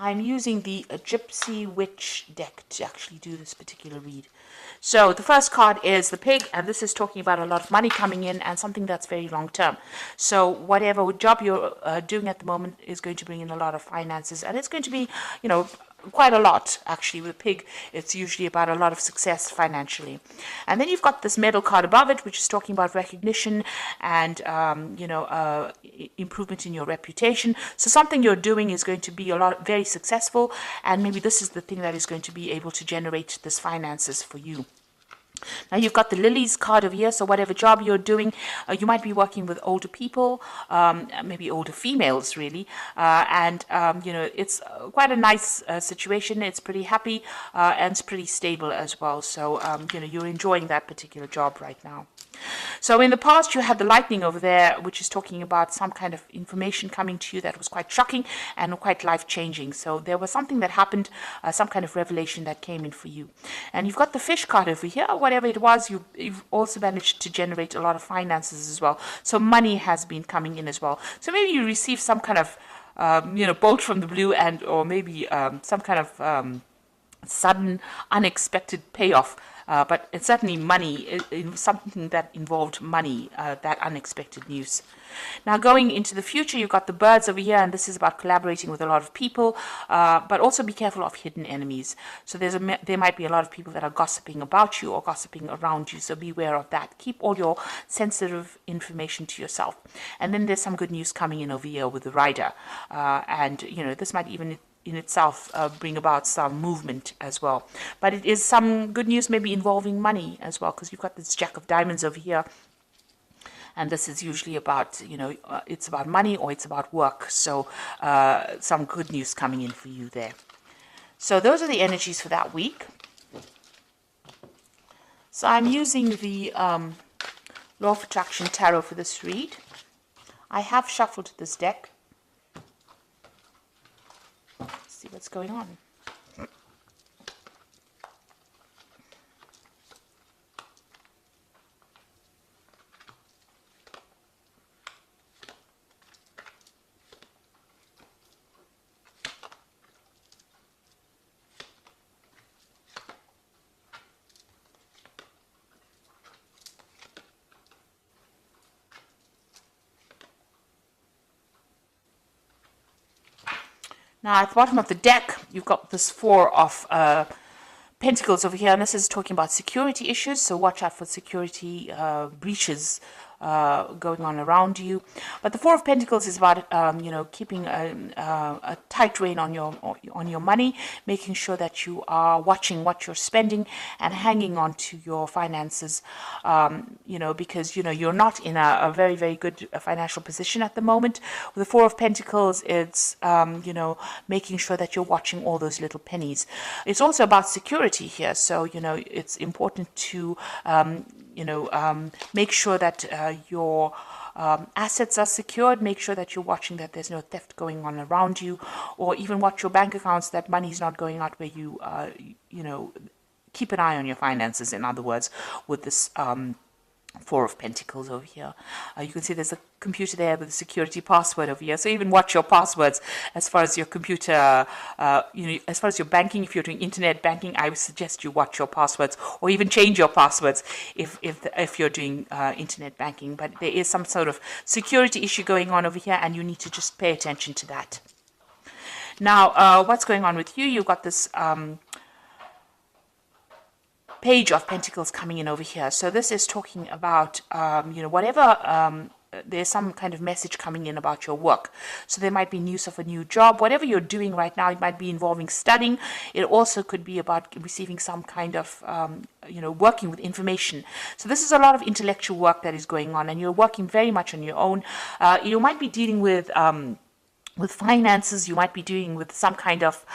I'm using the Gypsy Witch deck to actually do this particular read. So the first card is the pig, and this is talking about a lot of money coming in and something that's very long term. So whatever job you're doing at the moment is going to bring in a lot of finances, and it's going to be, quite a lot actually. With a pig, it's usually about a lot of success financially. And then you've got this medal card above it, which is talking about recognition and improvement in your reputation. So something you're doing is going to be very successful, and maybe this is the thing that is going to be able to generate this finances for you. Now you've got the lilies card over here, so whatever job you're doing, you might be working with older people, maybe older females really, and it's quite a nice situation. It's pretty happy and it's pretty stable as well, so you're enjoying that particular job right now. So in the past you had the lightning over there, which is talking about some kind of information coming to you that was quite shocking and quite life-changing. So there was something that happened, some kind of revelation that came in for you. And you've got the fish card over here. Whatever it was, you've also managed to generate a lot of finances as well. So money has been coming in as well. So maybe you received some kind of bolt from the blue, or maybe some kind of sudden unexpected payoff. But it's certainly money, something that involved money, that unexpected news. Now going into the future, you've got the birds over here, and this is about collaborating with a lot of people, but also be careful of hidden enemies. So there might be a lot of people that are gossiping about you or gossiping around you, so beware of that. Keep all your sensitive information to yourself. And then there's some good news coming in over here with the rider, and this might even in itself bring about some movement as well. But it is some good news maybe involving money as well, because you've got this Jack of Diamonds over here. And this is usually about, it's about money or it's about work. So some good news coming in for you there. So those are the energies for that week. So I'm using the Law of Attraction Tarot for this read. I have shuffled this deck. See what's going on. Now at the bottom of the deck, you've got this Four of Pentacles over here, and this is talking about security issues, so watch out for security breaches going on around you. But the Four of Pentacles is about keeping a tight rein on your money, making sure that you are watching what you're spending and hanging on to your finances, because you're not in a very, very good financial position at the moment. With the Four of Pentacles, it's making sure that you're watching all those little pennies. It's also about security here, so it's important to make sure that your assets are secured. Make sure that you're watching that there's no theft going on around you, or even watch your bank accounts, that money's not going out where you, keep an eye on your finances, in other words, with this Four of Pentacles over here. You can see there's a computer there with a security password over here. So even watch your passwords as far as your computer, as far as your banking. If you're doing internet banking, I would suggest you watch your passwords, or even change your passwords if you're doing internet banking. But there is some sort of security issue going on over here, and you need to just pay attention to that. Now, what's going on with you? You've got this Page of Pentacles coming in over here. So this is talking about, whatever, there's some kind of message coming in about your work. So there might be news of a new job. Whatever you're doing right now, it might be involving studying. It also could be about receiving some kind of, working with information. So this is a lot of intellectual work that is going on, and you're working very much on your own. You might be dealing with finances. You might be dealing with some kind of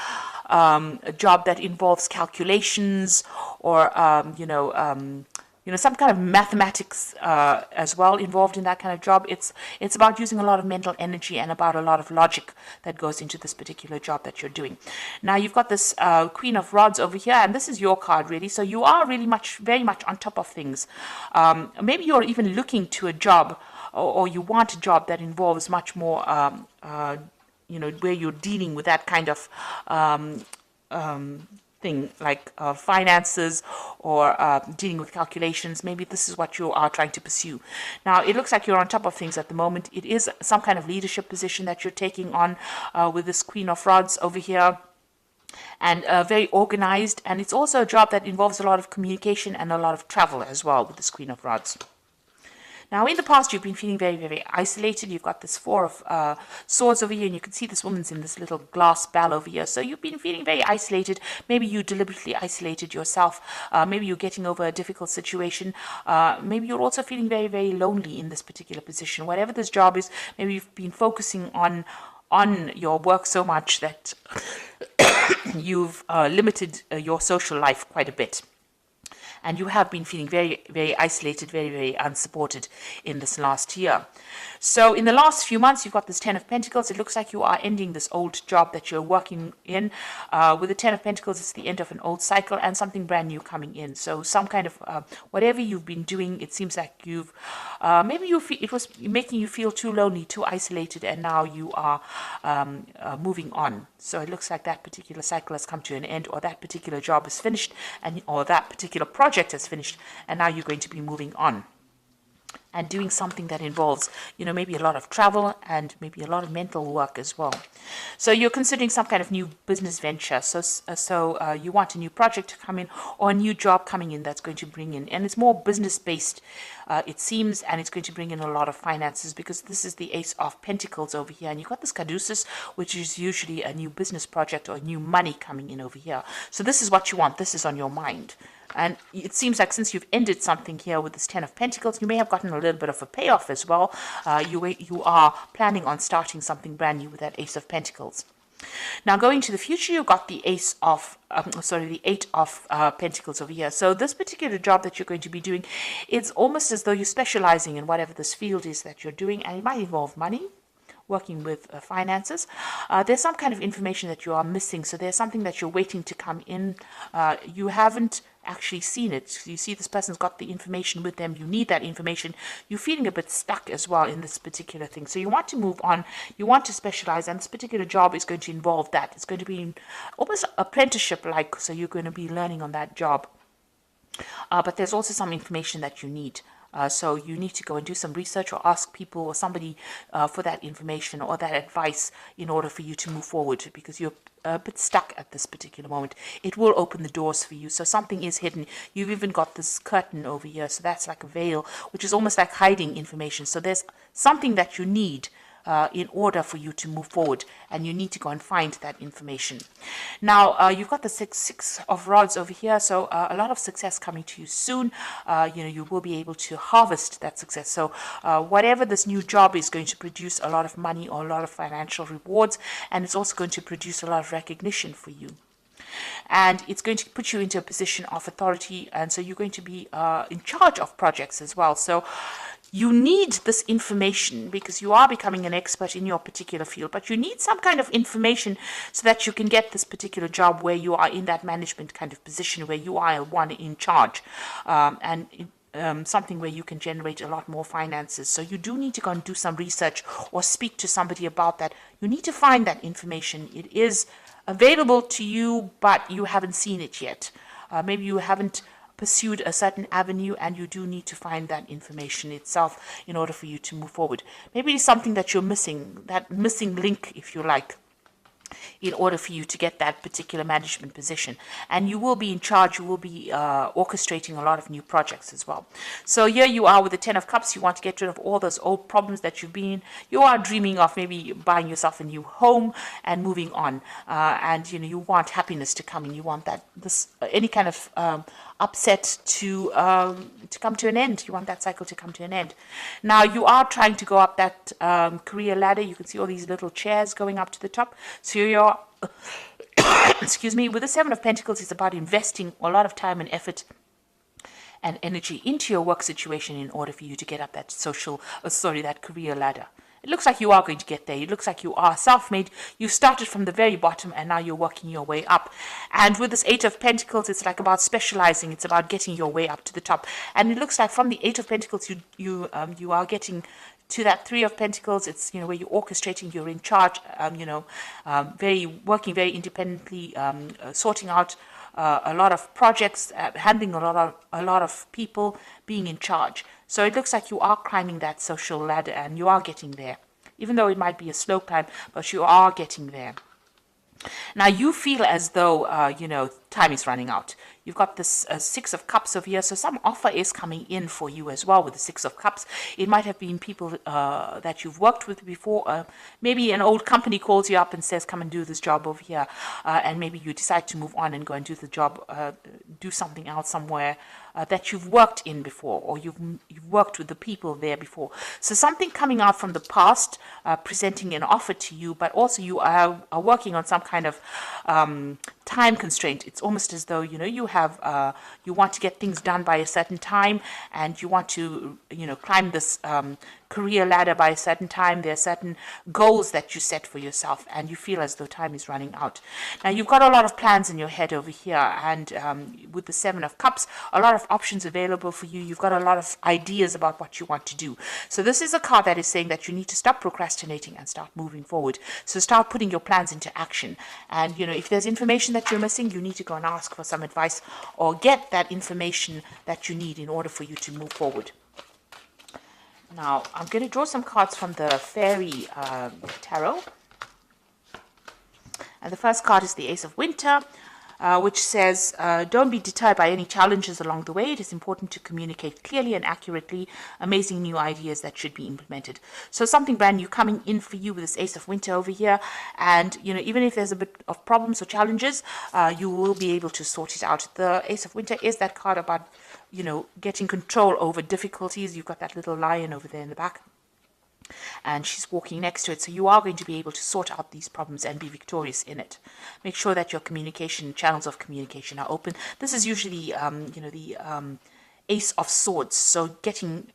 a job that involves calculations, or some kind of mathematics as well involved in that kind of job. It's about using a lot of mental energy and about a lot of logic that goes into this particular job that you're doing. Now you've got this Queen of Rods over here, and this is your card really. So you are really very much on top of things. Maybe you're even looking to a job, or you want a job that involves much more where you're dealing with that kind of thing, like finances or dealing with calculations. Maybe this is what you are trying to pursue. Now, it looks like you're on top of things at the moment. It is some kind of leadership position that you're taking on with this Queen of Rods over here, and very organized. And it's also a job that involves a lot of communication and a lot of travel as well with this Queen of Rods. Now, in the past, you've been feeling very, very isolated. You've got this Four of Swords over here, and you can see this woman's in this little glass bell over here. So you've been feeling very isolated. Maybe you deliberately isolated yourself. Maybe you're getting over a difficult situation. Maybe you're also feeling very, very lonely in this particular position. Whatever this job is, maybe you've been focusing on your work so much that you've limited your social life quite a bit. And you have been feeling very, very isolated, very, very unsupported in this last year. So in the last few months, you've got this Ten of Pentacles. It looks like you are ending this old job that you're working in. With the Ten of Pentacles, it's the end of an old cycle and something brand new coming in. So some kind of, whatever you've been doing, it seems like you've, maybe it was making you feel too lonely, too isolated, and now you are moving on. So it looks like that particular cycle has come to an end, or that particular job is finished, or that particular project has finished, and now you're going to be moving on and doing something that involves, maybe a lot of travel and maybe a lot of mental work as well. So you're considering some kind of new business venture. So you want a new project to come in, or a new job coming in that's going to bring in, and it's more business based, it seems, and it's going to bring in a lot of finances, because this is the Ace of Pentacles over here, and you've got this Caduceus, which is usually a new business project or new money coming in over here. So this is what you want. This is on your mind. And it seems like since you've ended something here with this Ten of Pentacles, you may have gotten a little bit of a payoff as well. You are planning on starting something brand new with that Ace of Pentacles. Now, going to the future, you've got the Eight of Pentacles over here. So this particular job that you're going to be doing, it's almost as though you're specializing in whatever this field is that you're doing, and it might involve money, working with finances. There's some kind of information that you are missing. So there's something that you're waiting to come in. You haven't actually seen it. You see this person's got the information with them. You need that information. You're feeling a bit stuck as well in this particular thing. So you want to move on. You want to specialize, and this particular job is going to involve that. It's going to be almost apprenticeship-like. So you're going to be learning on that job. But there's also some information that you need. So you need to go and do some research, or ask people or somebody for that information or that advice in order for you to move forward, because you're a bit stuck at this particular moment. It will open the doors for you. So something is hidden. You've even got this curtain over here. So that's like a veil, which is almost like hiding information. So there's something that you need in order for you to move forward, and you need to go and find that information. Now, you've got the Six of Rods over here, so a lot of success coming to you soon. You will be able to harvest that success. So whatever this new job is going to produce a lot of money or a lot of financial rewards, and it's also going to produce a lot of recognition for you. And it's going to put you into a position of authority, and so you're going to be in charge of projects as well. So you need this information because you are becoming an expert in your particular field, but you need some kind of information so that you can get this particular job where you are in that management kind of position, where you are one in charge, something where you can generate a lot more finances. So you do need to go and do some research or speak to somebody about that. You need to find that information. It is available to you, but you haven't seen it yet. Maybe you haven't pursued a certain avenue, and you do need to find that information itself in order for you to move forward. Maybe it's something that you're missing, that missing link, if you like, in order for you to get that particular management position. And you will be in charge, you will be orchestrating a lot of new projects as well. So here you are with the Ten of Cups. You want to get rid of all those old problems that you've been. You are dreaming of maybe buying yourself a new home and moving on. And you want happiness to come in. You want that any kind of upset to come to an end. You want that cycle to come to an end. Now you are trying to go up that career ladder. You can see all these little chairs going up to the top. So you're excuse me, with the Seven of Pentacles, it's about investing a lot of time and effort and energy into your work situation in order for you to get up that that career ladder. It looks like you are going to get there. It looks like you are self-made. You started from the very bottom, and now you're working your way up. And with this Eight of Pentacles, it's like about specializing. It's about getting your way up to the top. And it looks like from the Eight of Pentacles, you are getting to that Three of Pentacles. It's, you know, where you're orchestrating, you're in charge, working very independently, sorting out a lot of projects, handling a lot of people, being in charge. So it looks like you are climbing that social ladder, and you are getting there. Even though it might be a slow climb, but you are getting there. Now you feel as though, time is running out. You've got this Six of Cups over here, so some offer is coming in for you as well with the Six of Cups. It might have been people that you've worked with before. Maybe an old company calls you up and says, come and do this job over here. And maybe you decide to move on and go and do the job, do something else somewhere that you've worked in before, or you've worked with the people there before. So something coming out from the past, presenting an offer to you, but also you are working on some kind of time constraint. It's almost as though, you have, you want to get things done by a certain time, and you want to, climb this career ladder by a certain time. There are certain goals that you set for yourself, and you feel as though time is running out. Now, you've got a lot of plans in your head over here, and with the Seven of Cups, a lot of options available for you. You've got a lot of ideas about what you want to do. So this is a card that is saying that you need to stop procrastinating and start moving forward. So start putting your plans into action. And, if there's information that you're missing, you need to go and ask for some advice or get that information that you need in order for you to move forward. Now, I'm going to draw some cards from the Fairy Tarot. And the first card is the Ace of Winter, which says, don't be deterred by any challenges along the way. It is important to communicate clearly and accurately amazing new ideas that should be implemented. So something brand new coming in for you with this Ace of Winter over here. And, even if there's a bit of problems or challenges, you will be able to sort it out. The Ace of Winter is that card about, getting control over difficulties. You've got that little lion over there in the back, and she's walking next to it. So you are going to be able to sort out these problems and be victorious in it. Make sure that your channels of communication are open. This is usually, the Ace of Swords. So getting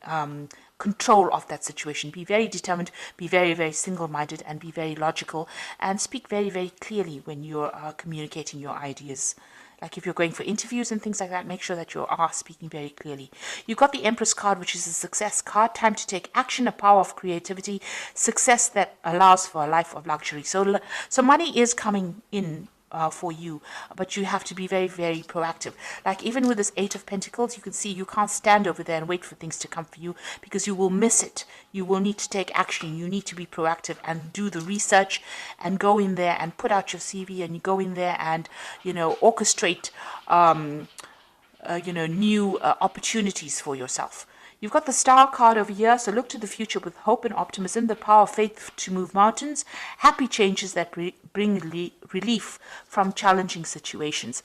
control of that situation. Be very determined, be very, very single-minded, and be very logical, and speak very, very clearly when you're communicating your ideas. Like if you're going for interviews and things like that, make sure that you are speaking very clearly. You've got the Empress card, which is a success card. Time to take action, a power of creativity, success that allows for a life of luxury. So money is coming in for you, but you have to be very, very proactive. Like even with this Eight of Pentacles, you can see you can't stand over there and wait for things to come for you, because you will miss it. You will need to take action. You need to be proactive and do the research and go in there and put out your CV, and you go in there and, orchestrate, new opportunities for yourself. You've got the Star card over here, so look to the future with hope and optimism, the power of faith to move mountains, happy changes that bring relief from challenging situations.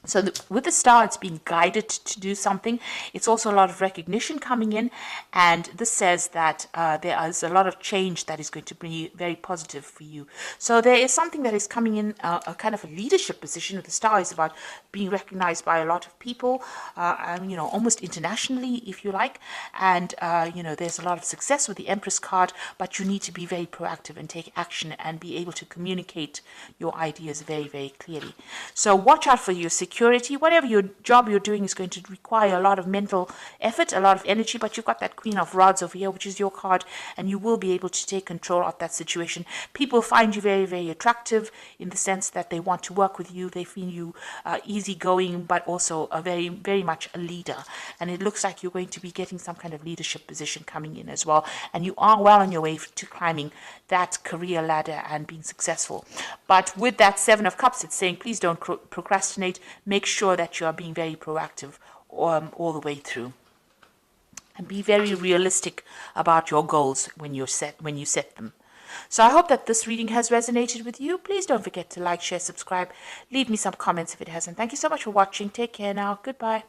So with the Star, it's being guided to do something. It's also a lot of recognition coming in, and this says that there is a lot of change that is going to be very positive for you. So there is something that is coming in, a kind of a leadership position. With the Star is about being recognized by a lot of people, almost internationally, if you like. And, there's a lot of success with the Empress card, but you need to be very proactive and take action and be able to communicate your ideas very, very clearly. So watch out for your security. Whatever your job you're doing is going to require a lot of mental effort, a lot of energy, but you've got that Queen of Rods over here, which is your card, and you will be able to take control of that situation. People find you very, very attractive in the sense that they want to work with you. They feel you easygoing, but also a very, very much a leader. And it looks like you're going to be getting some kind of leadership position coming in as well. And you are well on your way to climbing that career ladder and being successful. But with that Seven of Cups, it's saying, please don't procrastinate. Make sure that you are being very proactive all the way through, and be very realistic about your goals when you set them. So I hope that this reading has resonated with you. Please don't forget to like, share, subscribe. Leave me some comments if it hasn't. Thank you so much for watching. Take care now. Goodbye.